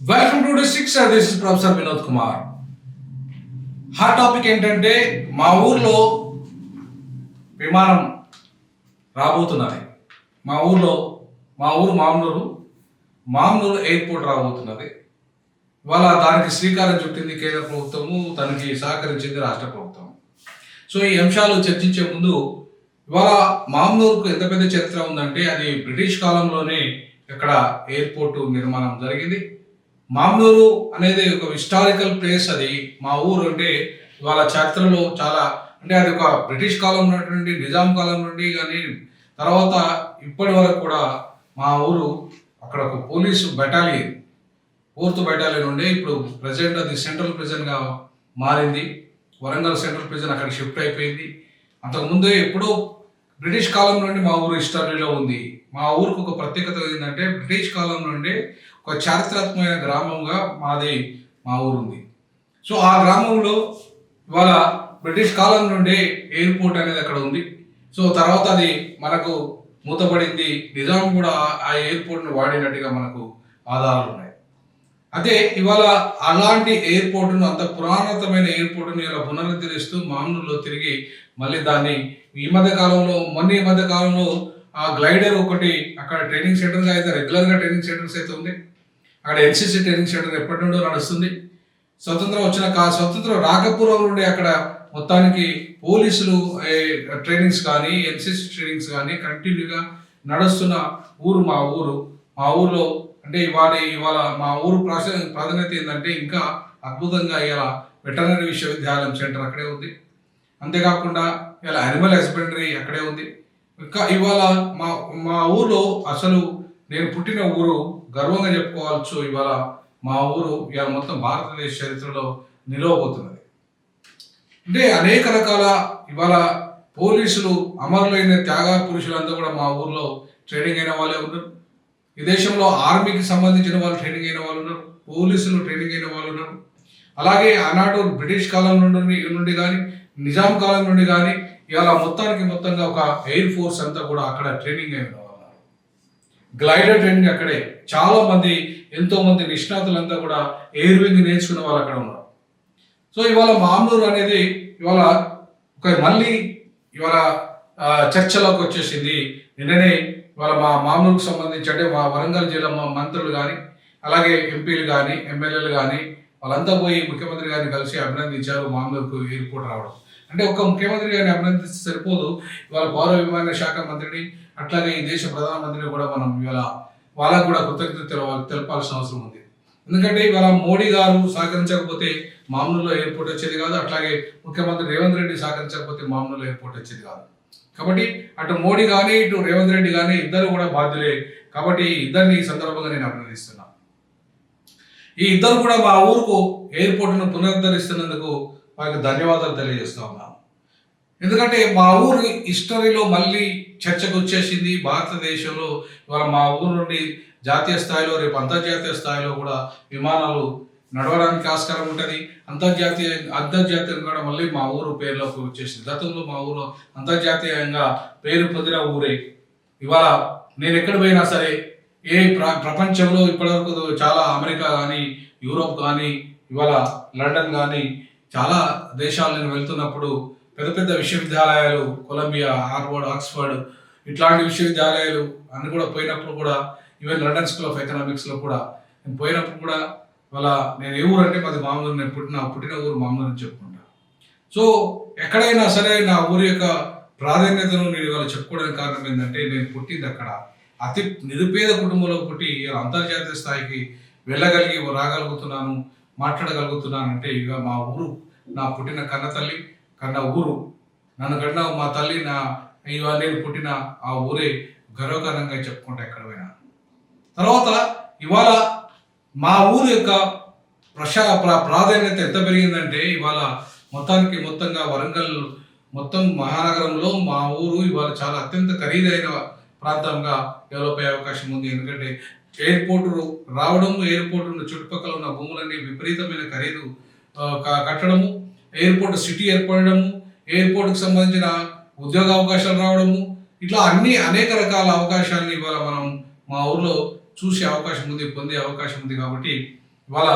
Welcome to district this is professor Vinod Kumar. Hot topic ఏంటంటే మా ఊర్లో విమానం రాబోతున్నది. మా ఊరు మామనూరు ఎయిర్పోర్ట్ రాబోతున్నది. ఇవాళ దానికి శ్రీకారం చుట్టింది కేంద్ర ప్రభుత్వము, దానికి సహకరించింది రాష్ట్ర ప్రభుత్వం. సో ఈ అంశాలు చర్చించే ముందు ఇవాళ మామనూరుకు ఎంత పెద్ద చరిత్ర ఉందంటే అది బ్రిటిష్ కాలంలోనే ఇక్కడ ఎయిర్పోర్టు నిర్మాణం జరిగింది. మామనూరు అనేది ఒక హిస్టారికల్ ప్లేస్. అది మా ఊరు అంటే ఇవాళ చరిత్రలో చాలా అంటే అది ఒక బ్రిటిష్ కాలం నుండి నిజాం కాలం నుండి కానీ తర్వాత ఇప్పటి వరకు కూడా మా ఊరు అక్కడ ఒక పోలీసు బెటాలియన్ 4th బెటాలియన్ ఉండే ఇప్పుడు ప్రజెంట్ అది సెంట్రల్ ప్రిజన్గా మారింది. వరంగల్ సెంట్రల్ ప్రిజన్ అక్కడ షిఫ్ట్ అయిపోయింది. అంతకుముందే ఎప్పుడో బ్రిటిష్ కాలం నుండి మా ఊరు హిస్టరీలో ఉంది. మా ఊరికి ఒక ప్రత్యేకత ఏంటంటే బ్రిటిష్ కాలం నుండి ఒక చారిత్రాత్మకమైన గ్రామంగా మా ఊరు ఉంది. సో ఆ గ్రామంలో ఇవాళ బ్రిటిష్ కాలం నుండి ఎయిర్పోర్ట్ అనేది అక్కడ ఉంది. సో తర్వాత అది మనకు మూతపడింది. నిజాం కూడా ఆ ఎయిర్పోర్ట్ను వాడినట్టుగా మనకు ఆధారాలు ఉన్నాయి. అదే ఇవాళ అలాంటి ఎయిర్పోర్టును అంత పురాతనమైన ఎయిర్పోర్టును ఇలా పునరుద్ధరిస్తూ మామూలులో తిరిగి మళ్ళీ దాన్ని ఈ మధ్య కాలంలో ఆ గ్లైడర్ ఒకటి అక్కడ ట్రైనింగ్ సెంటర్గా అయితే రెగ్యులర్గా ట్రైనింగ్ సెంటర్స్ అయితే ఉంది. అక్కడ ఎన్సీసీ ట్రైనింగ్ సెంటర్ ఎప్పటి నుండో నడుస్తుంది. స్వతంత్రం రాకపూర్వం నుండి అక్కడ మొత్తానికి పోలీసులు ట్రైనింగ్స్ కానీ ఎన్సీసీ ట్రైనింగ్స్ కానీ కంటిన్యూగా నడుస్తున్న ఊరు మా ఊర్లో అంటే ఇవాళ మా ఊరు ప్రాధాన్యత ఏంటంటే ఇంకా అద్భుతంగా ఇలా వెటర్నరీ విశ్వవిద్యాలయం సెంటర్ అక్కడే ఉంది. అంతేకాకుండా ఇలా యానిమల్ హస్బెండరీ అక్కడే ఉంది. ఇంకా ఇవాళ మా ఊర్లో అసలు నేను పుట్టిన ఊరు గర్వంగా చెప్పుకోవచ్చు. ఇవాళ మా ఊరు ఇవాళ మొత్తం భారతదేశ చరిత్రలో నిలవబోతున్నది. అంటే అనేక రకాల ఇవాళ పోలీసులు అమరులైన త్యాగ పురుషులంతా కూడా మా ఊర్లో ట్రైనింగ్ అయిన వాళ్ళే ఉన్నారు. ఈ దేశంలో ఆర్మీకి సంబంధించిన వాళ్ళు ట్రైనింగ్ అయిన వాళ్ళు ఉన్నారు, పోలీసులు ట్రైనింగ్ అయిన వాళ్ళు ఉన్నారు. అలాగే ఆనాడు బ్రిటిష్ కాలం నుండి కానీ నిజాం కాలం నుండి కానీ ఇవాళ మొత్తంగా ఒక ఎయిర్ ఫోర్స్ అంతా కూడా అక్కడ ట్రైనింగ్ అయిన వాళ్ళు. గ్లైడర్ ట్రైనింగ్ అక్కడే ఎంతో మంది నిష్ణాతులంతా కూడా ఎయిర్ వింగ్ నేర్చుకున్న వాళ్ళు అక్కడ ఉన్నారు. సో ఇవాళ మామనూరు అనేది ఇవాళ ఇవాళ చర్చలోకి వచ్చేసింది. నిన్ననే ఇవాళ మా మామనూరుకు సంబంధించి అంటే మా వరంగల్ జిల్లా మంత్రులు కానీ అలాగే ఎంపీలు కానీ ఎమ్మెల్యేలు కానీ వాళ్ళంతా పోయి ముఖ్యమంత్రి గారిని కలిసి అభినందించారు మామనూరుకు ఎయిర్పోర్ట్ రావడం. అంటే ఒక్క ముఖ్యమంత్రి గారిని అభినందిస్తే సరిపోదు, ఇవాళ పౌర విమాన శాఖ మంత్రిని అట్లాగే ఈ దేశ ప్రధానమంత్రిని కూడా మనం ఇవాళ వాళ్ళకు కూడా కృతజ్ఞతలు తెలపాల్సిన అవసరం ఉంది. ఎందుకంటే ఇవాళ మోడీ గారు సహకరించకపోతే మామనూరులో ఎయిర్పోర్ట్ వచ్చేది కాదు, అట్లాగే ముఖ్యమంత్రి రేవంత్ రెడ్డి సహకరించకపోతే మామనూరులో ఎయిర్పోర్ట్ వచ్చేది కాదు. కాబట్టి అటు మోడీ కానీ ఇటు రేవంత్ రెడ్డి కానీ ఇద్దరు కూడా బాధ్యులే. కాబట్టి ఇద్దరిని ఈ సందర్భంగా నేను అభినందిస్తున్నాను. ఈ ఇద్దరు కూడా మా ఊరుకు ఎయిర్పోర్ట్ను పునరుద్ధరిస్తున్నందుకు వారికి ధన్యవాదాలు తెలియజేస్తా ఉన్నాను. ఎందుకంటే మా ఊరు హిస్టరీలో మళ్ళీ చర్చకు వచ్చేసింది. భారతదేశంలో ఇవాళ మా ఊరు నుండి జాతీయ స్థాయిలో రేపు అంతర్జాతీయ స్థాయిలో కూడా విమానాలు నడవడానికి ఆస్కారం ఉంటుంది. అంతర్జాతీయంగా కూడా మళ్ళీ మా ఊరు పేరులోకి వచ్చేసింది. గతంలో మా ఊరు అంతర్జాతీయంగా పేరు పొందిన ఊరే. ఇవాళ నేను ఎక్కడ పోయినా సరే ప్రపంచంలో ఇప్పటివరకు చాలా అమెరికా కానీ యూరోప్ కానీ ఇవాళ లండన్ కానీ చాలా దేశాలు నేను వెళ్తున్నప్పుడు పెద్ద పెద్ద విశ్వవిద్యాలయాలు కొలంబియా, హార్వర్డ్, ఆక్స్ఫర్డ్ ఇట్లాంటి విశ్వవిద్యాలయాలు అన్ని కూడా పోయినప్పుడు కూడా ఈవెన్ లండన్ స్కూల్ ఆఫ్ ఎకనామిక్స్లో కూడా నేను పోయినప్పుడు కూడా ఇవాళ నేను ఏ ఊరు అంటే మాది మామూలు, నేను పుట్టిన ఊరు మామూలు అని చెప్పుకుంటా. సో ఎక్కడైనా సరే నా ఊరి యొక్క ప్రాధాన్యతను నేను ఇవాళ చెప్పుకోవడానికి కారణం ఏంటంటే నేను పుట్టింది అక్కడ అతి నిరుపేద కుటుంబంలో పుట్టి అంతర్జాతీయ స్థాయికి రాగలుగుతున్నాను, మాట్లాడగలుగుతున్నాను అంటే ఇక మా ఊరు నా పుట్టిన కన్న ఊరు, నన్ను కన్నా మా తల్లి నేను పుట్టిన ఆ ఊరే గర్వకారణంగా చెప్పుకుంటా ఎక్కడ పోయినా. తర్వాత ఇవాళ మా ఊరు యొక్క ప్రాధాన్యత ఎంత పెరిగిందంటే ఇవాళ మొత్తంగా వరంగల్ మొత్తం మహానగరంలో మా ఊరు ఇవాళ చాలా అత్యంత ఖరీదైన ప్రాంతంగా డెవలప్ అయ్యే అవకాశం ఉంది. ఎందుకంటే ఎయిర్పోర్టు రావడము, ఎయిర్పోర్టు చుట్టుపక్కల ఉన్న భూములన్నీ విపరీతమైన ఖరీదు కట్టడము, ఎయిర్పోర్ట్ సిటీ ఏర్పడము, ఎయిర్పోర్ట్కి సంబంధించిన ఉద్యోగ అవకాశాలు రావడము, ఇట్లా అనేక రకాల అవకాశాలను ఇవాళ మనం మా ఊర్లో చూసే అవకాశం ఉంది, పొందే అవకాశం ఉంది. కాబట్టి ఇవాళ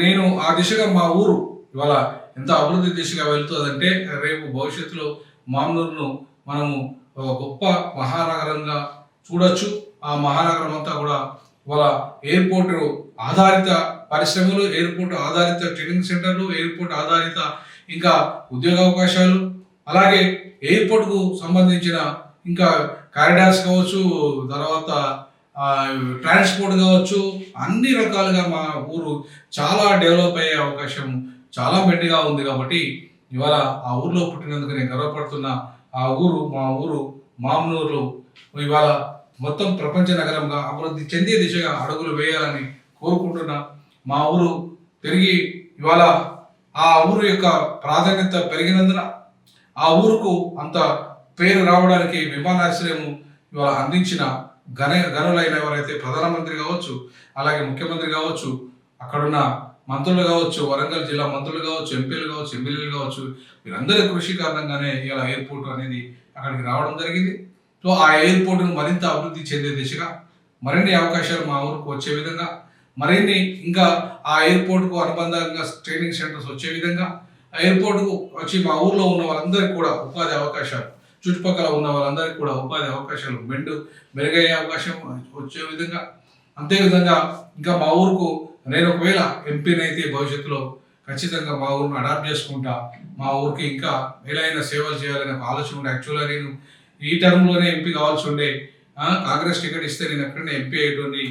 నేను ఆ దిశగా మా ఊరు ఇవాళ ఎంత అభివృద్ధి దిశగా వెళ్తుందంటే రేపు భవిష్యత్తులో మామనూరును మనము ఒక గొప్ప మహానగరంగా చూడొచ్చు. ఆ మహానగరం అంతా కూడా ఇవాళ ఎయిర్పోర్ట్ ఆధారిత పరిశ్రమలు, ఎయిర్పోర్ట్ ఆధారిత ట్రైనింగ్ సెంటర్లు, ఎయిర్పోర్ట్ ఆధారిత ఇంకా ఉద్యోగ అవకాశాలు, అలాగే ఎయిర్పోర్ట్కు సంబంధించిన ఇంకా కారిడార్స్ కావచ్చు, తర్వాత ట్రాన్స్పోర్ట్ కావచ్చు, అన్ని రకాలుగా మా ఊరు చాలా డెవలప్ అయ్యే అవకాశం చాలా మెండుగా ఉంది. కాబట్టి ఇవాళ ఆ ఊర్లో పుట్టినందుకు నేను గర్వపడుతున్నా. ఆ ఊరు మా ఊరు మామనూరు ఇవాళ మొత్తం ప్రపంచ నగరంగా అభివృద్ధి చెందే దిశగా అడుగులు వేయాలని కోరుకుంటున్నా. మా ఊరు పెరిగి ఇవాళ ఆ ఊరు యొక్క ప్రాధాన్యత పెరిగినందున ఆ ఊరుకు అంత పేరు రావడానికి విమానాశ్రయం ఇవాళ అందించిన గనులైన ఎవరైతే ప్రధానమంత్రి కావచ్చు, అలాగే ముఖ్యమంత్రి కావచ్చు, అక్కడున్న మంత్రులు కావచ్చు, వరంగల్ జిల్లా మంత్రులు కావచ్చు, ఎంపీలు కావచ్చు, ఎమ్మెల్యేలు కావచ్చు, వీరందరి కృషి కారణంగానే ఇలా ఎయిర్పోర్ట్ అనేది అక్కడికి రావడం జరిగింది. సో ఆ ఎయిర్పోర్ట్ను మరింత అభివృద్ధి చెందే దిశగా మరిన్ని అవకాశాలు మా ఊరికి వచ్చే విధంగా, మరిన్ని ఇంకా ఆ ఎయిర్పోర్ట్కు అనుబంధంగా ట్రైనింగ్ సెంటర్స్ వచ్చే విధంగా, ఆ ఎయిర్పోర్ట్కు వచ్చి మా ఊర్లో ఉన్న వాళ్ళందరికీ కూడా ఉపాధి అవకాశాలు, చుట్టుపక్కల ఉన్న వాళ్ళందరికీ కూడా ఉపాధి అవకాశాలు మెరుగయ్యే అవకాశం వచ్చే విధంగా, అంతేవిధంగా ఇంకా మా ఊరుకు నేను ఒకవేళ ఎంపీనైతే భవిష్యత్తులో ఖచ్చితంగా మా ఊరిని అడాప్ట్ చేసుకుంటా. మా ఊరికి ఇంకా మేలైన సేవలు చేయాలనే ఒక ఆలోచన ఉండే. యాక్చువల్గా నేను ఈ టర్మ్లోనే ఎంపీ కావాల్సి ఉండే. కాంగ్రెస్ టికెట్ ఇస్తే నేను ఎక్కడనే ఎంపీ అయ్యేటోని.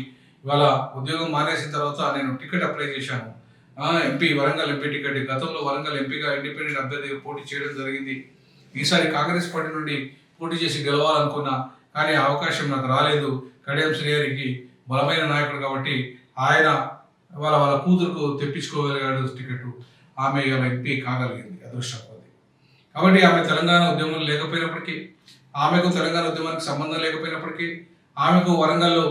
ఇవాళ ఉద్యోగం మానేసిన తర్వాత నేను టికెట్ అప్లై చేశాను. MP Warangal MP ticket. గతంలో వరంగల్ ఎంపీగా ఇండిపెండెంట్ అభ్యర్థిగా పోటీ చేయడం జరిగింది. ఈసారి కాంగ్రెస్ పార్టీ నుండి పోటీ చేసి గెలవాలనుకున్నా, కానీ ఆ అవకాశం నాకు రాలేదు. కడియం శ్రీహరికి బలమైన నాయకుడు కాబట్టి ఆయన వాళ్ళ కూతురుకు తెప్పించుకోగలిగాడు టికెట్. ఆమె ఇవాళ ఎంపీ కాగలిగింది అదృష్టం కొద్ది. కాబట్టి ఆమె తెలంగాణ ఉద్యమం లేకపోయినప్పటికీ, ఆమెకు తెలంగాణ ఉద్యమానికి సంబంధం లేకపోయినప్పటికీ, ఆమెకు వరంగల్లో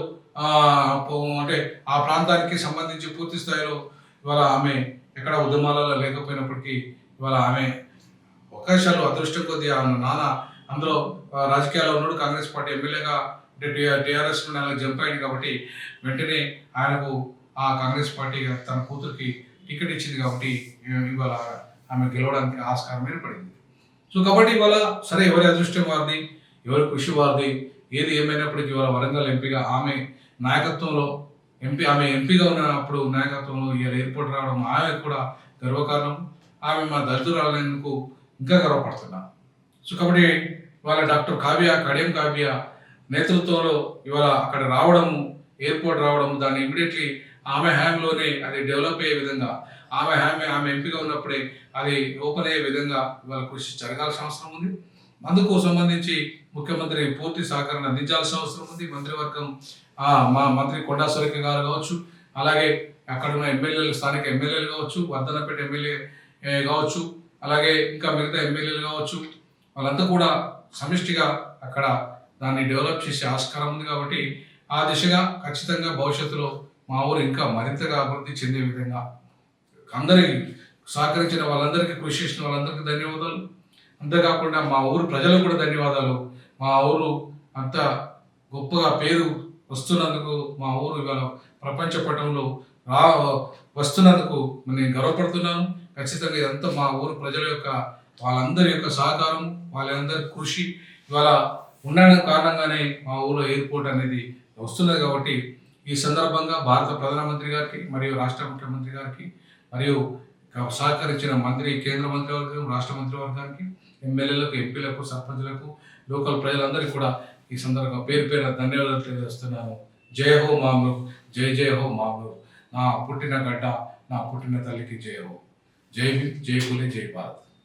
అంటే ఆ ప్రాంతానికి సంబంధించి పూర్తి స్థాయిలో ఇవాళ ఆమె ఎక్కడ ఉద్యమాలలో లేకపోయినప్పటికీ ఇవాళ ఆమె అవకాశాలు అదృష్టం కొద్దీ ఆమె నాన్న అందులో రాజకీయాల్లో ఉన్నాడు. కాంగ్రెస్ పార్టీ ఎమ్మెల్యేగా టీఆర్ఎస్ నుండి అలా జంప్ అయింది కాబట్టి వెంటనే ఆయనకు ఆ కాంగ్రెస్ పార్టీ తన కూతురికి టికెట్ ఇచ్చింది కాబట్టి ఇవాళ ఆమె గెలవడానికి ఆస్కారం ఏర్పడింది. సో కాబట్టి ఇవాళ సరే ఎవరి అదృష్టం వారిది, ఎవరి కృషి వారిది, ఏది ఏమైనప్పటికీ ఇవాళ వరంగల్ ఎంపీగా ఆమె నాయకత్వంలో ఆమె ఎంపీగా ఉన్నప్పుడు నాయకత్వంలో ఇవాళ ఎయిర్పోర్ట్ రావడం ఆమె కూడా గర్వకారణం. ఆమె మా దళితురాలనేందుకు ఇంకా గర్వపడుతున్నా. సో కాబట్టి ఇవాళ డాక్టర్ కడియం కావ్య నేతృత్వంలో ఇవాళ అక్కడ రావడము, ఎయిర్పోర్ట్ రావడము, దాన్ని ఇమీడియట్లీ ఆమె హ్యాండ్లోనే అది డెవలప్ అయ్యే విధంగా, ఆమె ఎంపీగా ఉన్నప్పుడే అది ఓపెన్ అయ్యే విధంగా ఇవాళ కృషి జరగాల్సిన అవసరం ఉంది. అందుకు సంబంధించి ముఖ్యమంత్రి పూర్తి సహకారం అందించాల్సిన అవసరం ఉంది. మంత్రివర్గం మా మంత్రి కొండా సురేఖ గారు కావచ్చు, అలాగే అక్కడ ఉన్న ఎమ్మెల్యేలు, స్థానిక ఎమ్మెల్యేలు కావచ్చు, వర్ధనపేట ఎమ్మెల్యే కావచ్చు, అలాగే ఇంకా మిగతా ఎమ్మెల్యేలు కావచ్చు, వాళ్ళంతా కూడా సమిష్టిగా అక్కడ దాన్ని డెవలప్ చేసే ఆస్కారం ఉంది. కాబట్టి ఆ దిశగా ఖచ్చితంగా భవిష్యత్తులో మా ఊరు ఇంకా మరింతగా అభివృద్ధి చెందే విధంగా అందరికీ సహకరించిన వాళ్ళందరికీ, కృషి చేసిన వాళ్ళందరికీ ధన్యవాదాలు. అంతేకాకుండా మా ఊరు ప్రజలకు కూడా ధన్యవాదాలు. మా ఊరు అంత గొప్పగా పేరు వస్తున్నందుకు, మా ఊరు ఇవాళ ప్రపంచ పటంలో వస్తున్నందుకు నేను గర్వపడుతున్నాను. ఖచ్చితంగా ఇదంతా మా ఊరు ప్రజల యొక్క, వాళ్ళందరి యొక్క సహకారం, వాళ్ళందరి కృషి ఇవాళ ఉండడం కారణంగానే మా ఊళ్ళో ఎయిర్పోర్ట్ అనేది వస్తున్నది. కాబట్టి ఈ సందర్భంగా భారత ప్రధానమంత్రి గారికి మరియు రాష్ట్ర ముఖ్యమంత్రి గారికి మరియు సహకరించిన కేంద్ర మంత్రివర్గం, రాష్ట్ర మంత్రివర్గానికి, ఎమ్మెల్యేలకు, ఎంపీలకు, సర్పంచులకు, లోకల్ ప్రజలందరికీ కూడా ఈ సందర్భంగా పేరు ధన్యవాదాలు తెలియజేస్తున్నాను. జై హో మామనూర్, జై జై హో మామనూర్. నా పుట్టిన గడ్డ, నా పుట్టిన తల్లికి జై హో. జై హింద్, జై పూలే, జై భారత్.